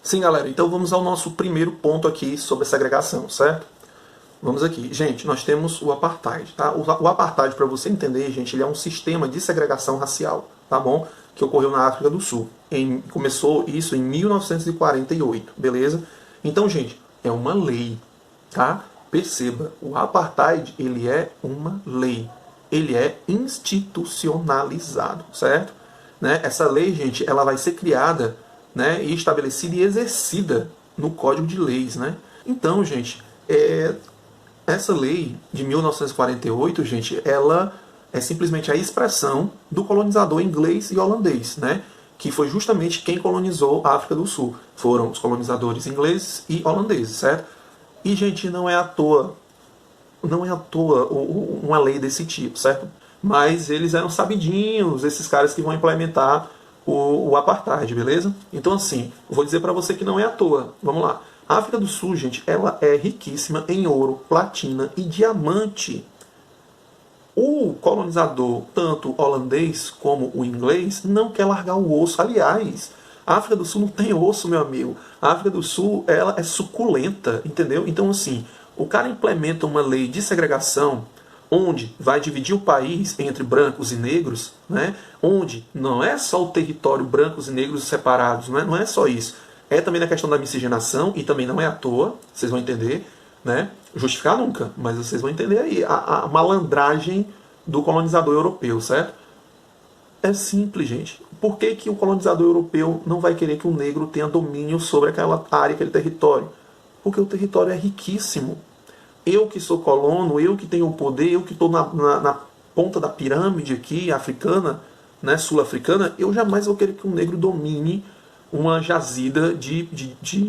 Sim, galera, então vamos ao nosso primeiro ponto aqui sobre a segregação, certo? Vamos aqui. Gente, nós temos o apartheid, tá? O apartheid, para você entender, gente, ele é um sistema de segregação racial, tá bom? Que ocorreu na África do Sul. Começou isso em 1948, beleza? Então, gente, é uma lei, tá? Perceba, o apartheid, ele é uma lei. Ele é institucionalizado, certo? Né? Essa lei, gente, ela vai ser criada, né, e estabelecida e exercida no Código de Leis, né? Então, gente, essa lei de 1948, gente, ela é simplesmente a expressão do colonizador inglês e holandês, né? Que foi justamente quem colonizou a África do Sul. Foram os colonizadores ingleses e holandeses, certo? E, gente, não é à toa uma lei desse tipo, certo? Mas eles eram sabidinhos, esses caras que vão implementar o apartheid, beleza? Então, assim, eu vou dizer para você que não é à toa. Vamos lá. A África do Sul, gente, ela é riquíssima em ouro, platina e diamante. O colonizador, tanto holandês como o inglês, não quer largar o osso. Aliás, a África do Sul não tem osso, meu amigo. A África do Sul, ela é suculenta, entendeu? Então, assim, o cara implementa uma lei de segregação onde vai dividir o país entre brancos e negros, né? Onde não é só o território brancos e negros separados, não é só isso. É também na questão da miscigenação, e também não é à toa, vocês vão entender, né? Justificar nunca, mas vocês vão entender aí a malandragem do colonizador europeu, certo? É simples, gente. Por que, que o colonizador europeu não vai querer que o negro tenha domínio sobre aquela área, aquele território? Porque o território é riquíssimo. Eu que sou colono, eu que tenho o poder, eu que estou na ponta da pirâmide aqui, africana, né, sul-africana, eu jamais vou querer que um negro domine uma jazida de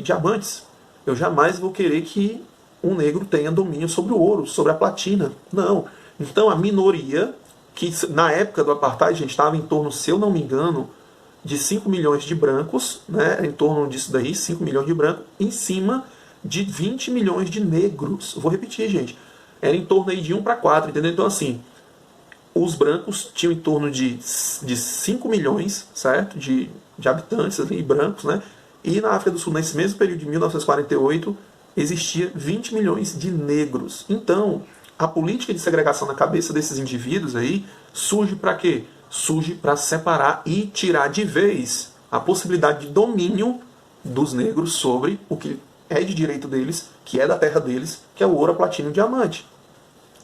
diamantes. Eu jamais vou querer que um negro tenha domínio sobre o ouro, sobre a platina. Não. Então a minoria, que na época do apartheid, gente, estava em torno, se eu não me engano, de 5 milhões de brancos, né, em torno disso daí, 5 milhões de brancos, em cima de 20 milhões de negros. Vou repetir, gente. Era em torno aí de 1 para 4, entendeu? Então, assim, os brancos tinham em torno de 5 milhões, certo? De habitantes ali, brancos, né? E na África do Sul, nesse mesmo período de 1948, existia 20 milhões de negros. Então, a política de segregação na cabeça desses indivíduos aí surge para quê? Surge para separar e tirar de vez a possibilidade de domínio dos negros sobre o que é de direito deles, que é da terra deles, que é o ouro, a platina e o diamante.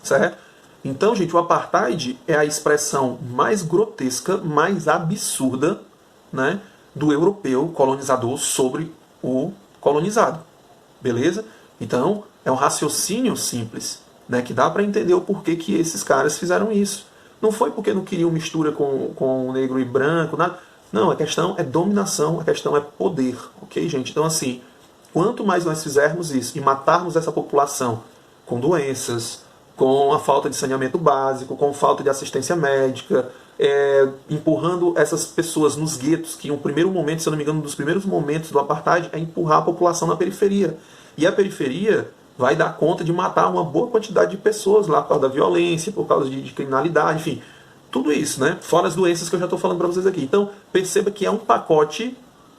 Certo? Então, gente, o apartheid é a expressão mais grotesca, mais absurda, né, do europeu colonizador sobre o colonizado. Beleza? Então, é um raciocínio simples, né, que dá para entender o porquê que esses caras fizeram isso. Não foi porque não queriam mistura com negro e branco, nada. Não, a questão é dominação, a questão é poder. Ok, gente? Então, assim, quanto mais nós fizermos isso e matarmos essa população com doenças, com a falta de saneamento básico, com falta de assistência médica, empurrando essas pessoas nos guetos, que no primeiro momento, se eu não me engano, um dos primeiros momentos do apartheid é empurrar a população na periferia. E a periferia vai dar conta de matar uma boa quantidade de pessoas lá por causa da violência, por causa de criminalidade, enfim, tudo isso, né? Fora as doenças que eu já estou falando para vocês aqui. Então, perceba que é um pacote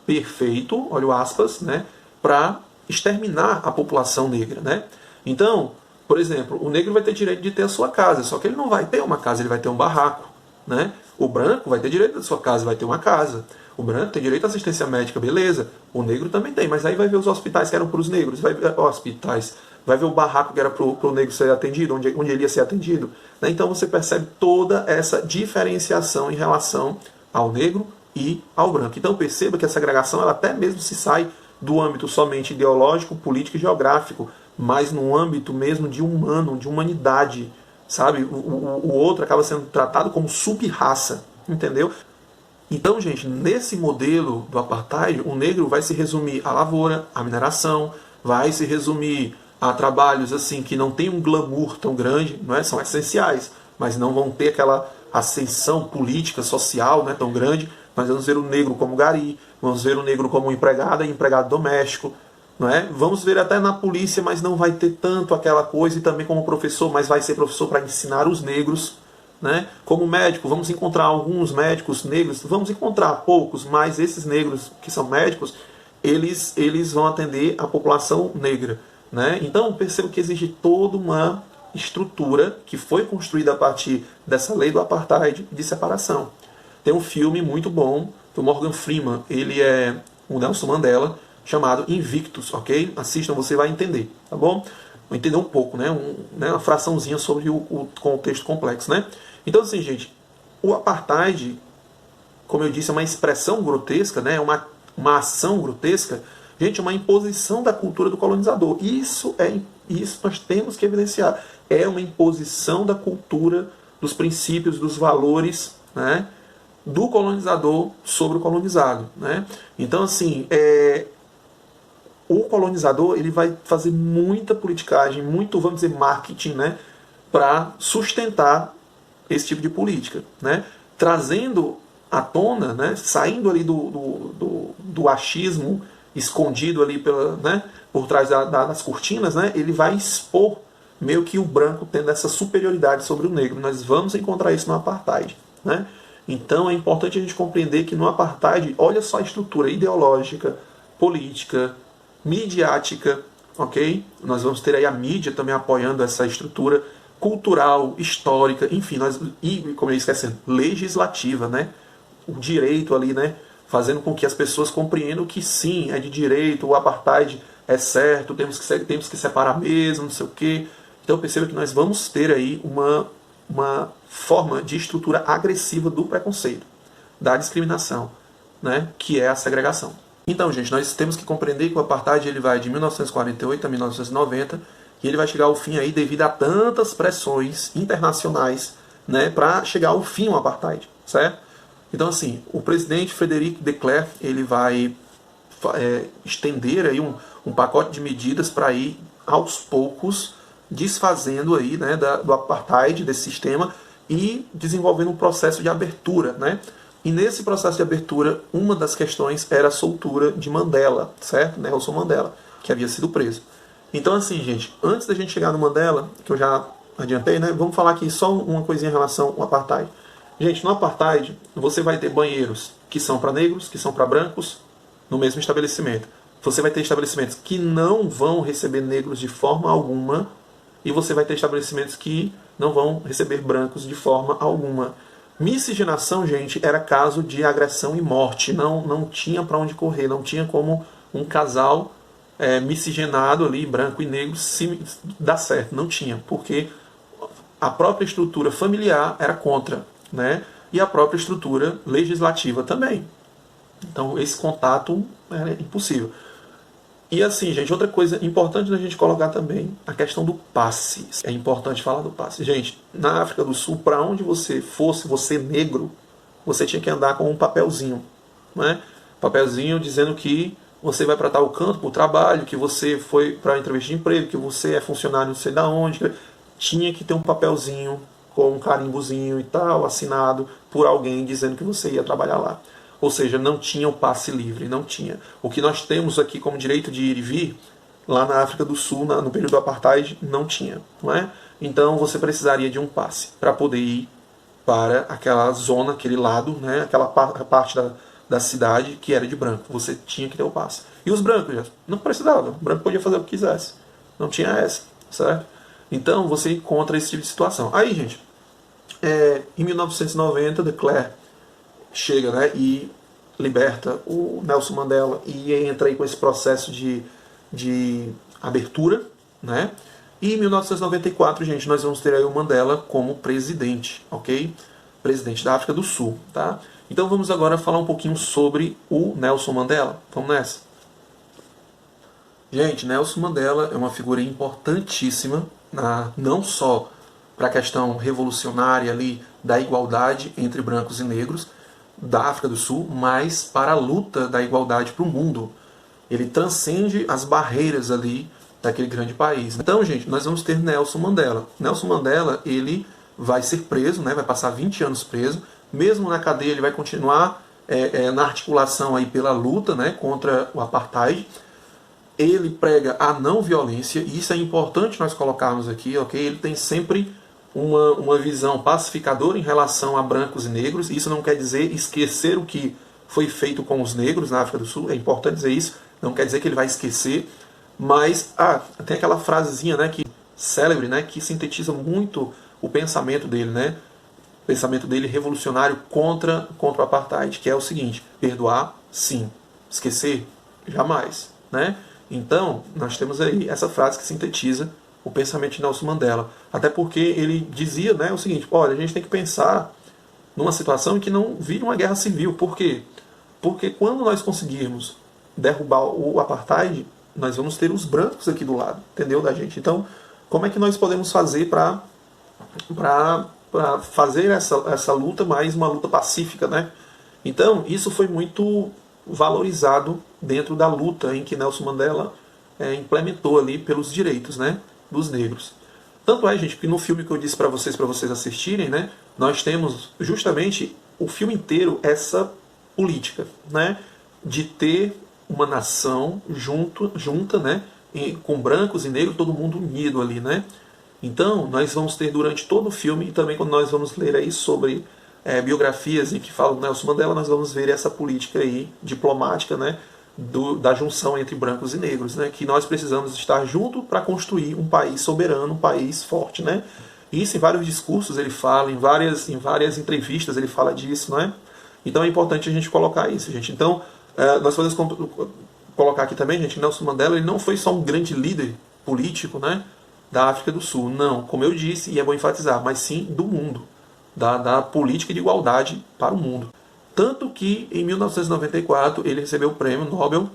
perfeito, olha o aspas, né, para exterminar a população negra, né? Então, por exemplo, o negro vai ter direito de ter a sua casa, só que ele não vai ter uma casa, ele vai ter um barraco, né? O branco vai ter direito da sua casa, vai ter uma casa. O branco tem direito à assistência médica, beleza. O negro também tem, mas aí vai ver os hospitais que eram para os negros, vai ver o barraco que era para o negro ser atendido, onde ele ia ser atendido. Né? Então você percebe toda essa diferenciação em relação ao negro e ao branco. Então perceba que a segregação ela até mesmo se sai do âmbito somente ideológico, político e geográfico, mas no âmbito mesmo de humano, de humanidade, sabe? O outro acaba sendo tratado como sub-raça, entendeu? Então, gente, nesse modelo do apartheid, o negro vai se resumir à lavoura, à mineração, vai se resumir a trabalhos assim que não tem um glamour tão grande, não é? São essenciais, mas não vão ter aquela ascensão política, social, né, tão grande. Nós vamos ver o negro como gari, vamos ver o negro como empregada e empregado doméstico, não é? Vamos ver até na polícia, mas não vai ter tanto aquela coisa, e também como professor, mas vai ser professor para ensinar os negros, né? Como médico, vamos encontrar alguns médicos negros, vamos encontrar poucos, mas esses negros que são médicos, eles vão atender a população negra, né? Então percebo que existe toda uma estrutura que foi construída a partir dessa lei do apartheid de separação. Tem um filme muito bom do Morgan Freeman, ele é o Nelson Mandela, chamado Invictus, ok? Assistam, você vai entender, tá bom? Vai entender um pouco, né? Uma fraçãozinha sobre o contexto complexo, né? Então, assim, gente, o apartheid, como eu disse, é uma expressão grotesca, né? Uma ação grotesca, gente, é uma imposição da cultura do colonizador. Isso nós temos que evidenciar. É uma imposição da cultura, dos princípios, dos valores, né, do colonizador sobre o colonizado, né? Então, assim, o colonizador ele vai fazer muita politicagem, muito, vamos dizer, marketing, né, para sustentar esse tipo de política, né? Trazendo à tona, né, saindo ali do achismo escondido ali né, por trás das cortinas, né, ele vai expor meio que o branco tendo essa superioridade sobre o negro. Nós vamos encontrar isso no apartheid, né? Então é importante a gente compreender que no apartheid, olha só a estrutura ideológica, política, midiática, ok? Nós vamos ter aí a mídia também apoiando essa estrutura cultural, histórica, enfim, e como eu ia esquecendo, legislativa, né? O direito ali, né? Fazendo com que as pessoas compreendam que sim, é de direito, o apartheid é certo, temos que separar mesmo, não sei o quê. Então perceba que nós vamos ter aí uma forma de estrutura agressiva do preconceito, da discriminação, né? Que é a segregação. Então, gente, nós temos que compreender que o apartheid ele vai de 1948 a 1990 e ele vai chegar ao fim aí devido a tantas pressões internacionais, né, para chegar ao fim o apartheid, certo? Então, assim, o presidente Frederic de Klerk ele vai estender aí um pacote de medidas para ir aos poucos desfazendo aí, né, do apartheid, desse sistema, e desenvolvendo um processo de abertura, né? E nesse processo de abertura, uma das questões era a soltura de Mandela, certo? Nelson Mandela, que havia sido preso. Então, assim, gente, antes da gente chegar no Mandela, que eu já adiantei, né? Vamos falar aqui só uma coisinha em relação ao apartheid. Gente, no apartheid, você vai ter banheiros que são para negros, que são para brancos, no mesmo estabelecimento. Você vai ter estabelecimentos que não vão receber negros de forma alguma, e você vai ter estabelecimentos que não vão receber brancos de forma alguma. Miscigenação, gente, era caso de agressão e morte. Não tinha para onde correr, não tinha como um casal miscigenado ali, branco e negro, se dar certo. Não tinha, porque a própria estrutura familiar era contra, né? E a própria estrutura legislativa também. Então esse contato era impossível. E assim, gente, outra coisa importante da gente colocar também, a questão do passe. É importante falar do passe. Gente, na África do Sul, para onde você fosse, você negro, você tinha que andar com um papelzinho, né? Papelzinho dizendo que você vai para tal canto, para o trabalho, que você foi para a entrevista de emprego, que você é funcionário não sei da onde. Tinha que ter um papelzinho com um carimbozinho e tal, assinado por alguém dizendo que você ia trabalhar lá. Ou seja, não tinha o passe livre, não tinha. O que nós temos aqui como direito de ir e vir, lá na África do Sul, no período do apartheid, não tinha. Não é? Então você precisaria de um passe para poder ir para aquela zona, aquele lado, né? Aquela parte da cidade que era de branco. Você tinha que ter o passe. E os brancos já não precisavam. O branco podia fazer o que quisesse. Não tinha essa, certo? Então você encontra esse tipo de situação. Aí, gente, em 1990, de Klerk chega, né, e liberta o Nelson Mandela e entra aí com esse processo de abertura, né? E em 1994, gente, nós vamos ter aí o Mandela como presidente, ok? Presidente da África do Sul, tá? Então vamos agora falar um pouquinho sobre o Nelson Mandela. Vamos nessa? Gente, Nelson Mandela é uma figura importantíssima, não só para a questão revolucionária ali da igualdade entre brancos e negros da África do Sul, mas para a luta da igualdade para o mundo. Ele transcende as barreiras ali daquele grande país. Então, gente, nós vamos ter Nelson Mandela. Nelson Mandela, ele vai ser preso, né, vai passar 20 anos preso. Mesmo na cadeia, ele vai continuar na articulação aí pela luta, né, contra o apartheid. Ele prega a não violência, e isso é importante nós colocarmos aqui, ok? Ele tem sempre uma visão pacificadora em relação a brancos e negros. Isso não quer dizer esquecer o que foi feito com os negros na África do Sul, é importante dizer isso, não quer dizer que ele vai esquecer, mas tem aquela frasezinha, né, célebre, né, que sintetiza muito o pensamento dele, né, o pensamento dele revolucionário contra o apartheid, que é o seguinte: perdoar, sim; esquecer, jamais, né? Então, nós temos aí essa frase que sintetiza o pensamento de Nelson Mandela. Até porque ele dizia, né, o seguinte: olha, a gente tem que pensar numa situação em que não vire uma guerra civil. Por quê? Porque quando nós conseguirmos derrubar o apartheid, nós vamos ter os brancos aqui do lado, entendeu, da gente? Então, como é que nós podemos fazer para fazer essa luta mais uma luta pacífica, né? Então, isso foi muito valorizado dentro da luta em que Nelson Mandela implementou ali pelos direitos, né, dos negros. Tanto é, gente, que no filme que eu disse para vocês assistirem, né, nós temos justamente o filme inteiro essa política, né, de ter uma nação junta, né, com brancos e negros, todo mundo unido ali, né. Então, nós vamos ter durante todo o filme, e também quando nós vamos ler aí sobre biografias em que falam do Nelson Mandela, nós vamos ver essa política aí diplomática, né, da junção entre brancos e negros, né, que nós precisamos estar juntos para construir um país soberano, um país forte, né. Isso em vários discursos ele fala, em várias entrevistas ele fala disso, né. Então é importante a gente colocar isso, gente. Então, nós podemos colocar aqui também, gente, que Nelson Mandela ele não foi só um grande líder político, né, da África do Sul, não, como eu disse, e é bom enfatizar, mas sim do mundo, da política de igualdade para o mundo. Tanto que, em 1994, ele recebeu o prêmio Nobel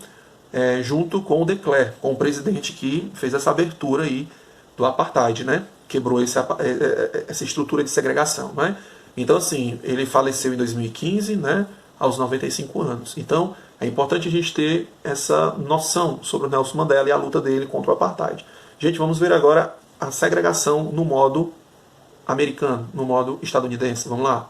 junto com o de Klerk, com o presidente que fez essa abertura aí do apartheid, né? Quebrou essa estrutura de segregação, né? Então, assim, ele faleceu em 2015, né? Aos 95 anos. Então, é importante a gente ter essa noção sobre o Nelson Mandela e a luta dele contra o apartheid. Gente, vamos ver agora a segregação no modo americano, no modo estadunidense. Vamos lá?